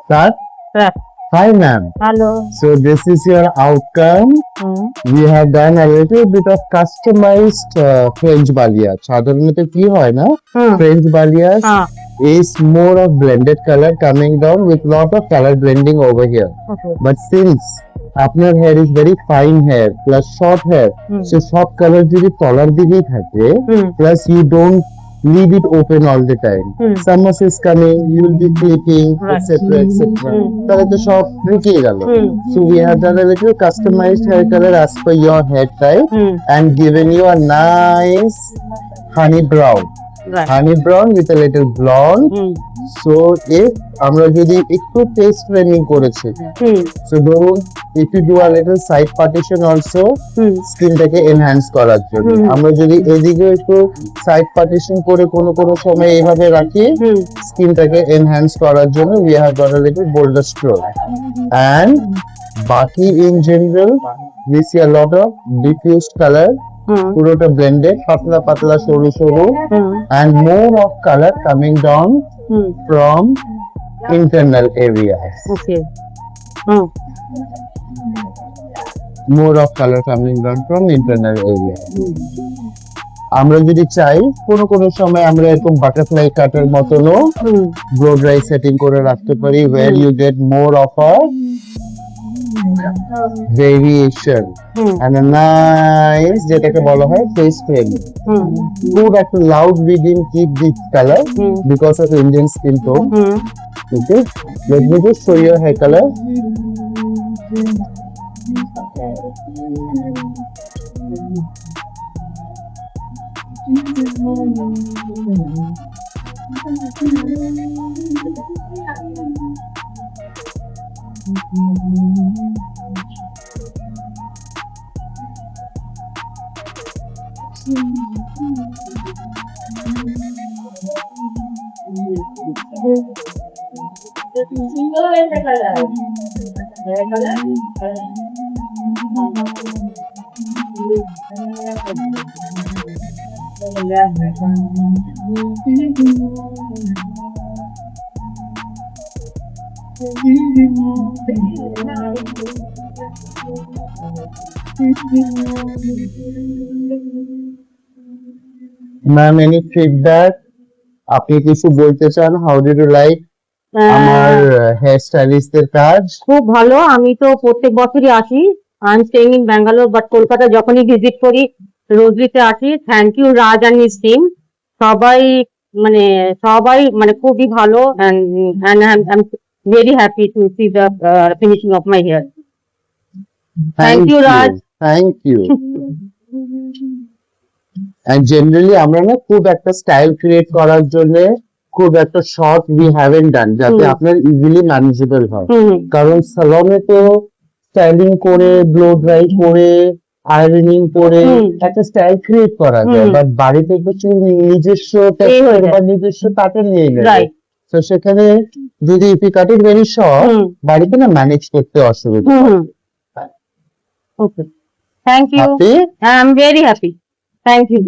Start. Hi, ma'am. Hello. So this is your outcome. We have done a little bit of customized French balayage. সাধারণত কি হয় না, French balayage is more of blended color coming down with lot of color blending over here. Okay. But since আপনার hair is very fine hair plus short hair, so সব color যদি তলার দিকেই থাকে, plus you don't leave it open all the time. Summers is coming, you will be clipping, etc. etc. তাহলে তো সব ঢুকিয়ে গেল. So we have done a little customized hair color as per your hair type and given you a nice honey brown. Right. Honey brown with a little blonde. So if আমরা যদি একটু face framing করেছি, so ধরুন if you do a little side partition also, স্কিনটাকে enhance করার জন্য আমরা যদি এদিকে একটু side partition করে কোনো সময় এইভাবে রাখি, স্কিনটাকে enhance করার জন্য we have got a little bolder stroke. And বাকি in general we see a lot of diffused color, পুরোটা blended, পাতলা পাতলা সরু সরু, and more of color coming down from internal areas. Okay. More of color coming down from internal areas. আমরা যদি চাই কোনো সময় আমরা এরকম বাটারফ্লাই কাটের মতনও ব্লো ড্রাই সেটিং করে রাখতে পারি, where you get more of a variation and a nice যেটাকে বলা হয় face framing. Good at loud we didn't keep this color because of Indian skin tone. Okay, let me just show you hair color. Ma'am, any feedback? আপনি কিছু বলতে চান? How did you like আমার hair স্টাইলিস্টদের কাজ? খুব ভালো। আমি তো প্রত্যেক বছরই আসি। I am staying in Bangalore, but Kolkata যখনই ভিজিট করি রোজলিতে আসি। Thank you Raj and his team. সবাই মানে খুবই ভালো, and I'm very happy to see the finishing of my hair. Thank you, Raj. Thank you. And generally আমরা না খুব একটা স্টাইল ক্রিয়েট করার জন্য খুব একটা শর্ট we haven't done যাতে আপনার ইজিলি ম্যানেজেবল হয়, কারণ সালনে তো স্টাইলিং করে ব্লো ড্রাই করে আয়রনিং করে একটা স্টাইল ক্রিয়েট করা যায়, বাট বাড়িতে কিছু নিজস্ব টেক্সচার বা নিজস্ব প্যাটার্ন নিয়ে গেলে তো সেখানে যদি if you cut it very short বাড়িতে না ম্যানেজ করতে অসুবিধা হয়। Okay, thank you. Happy? I am very happy. Thank you.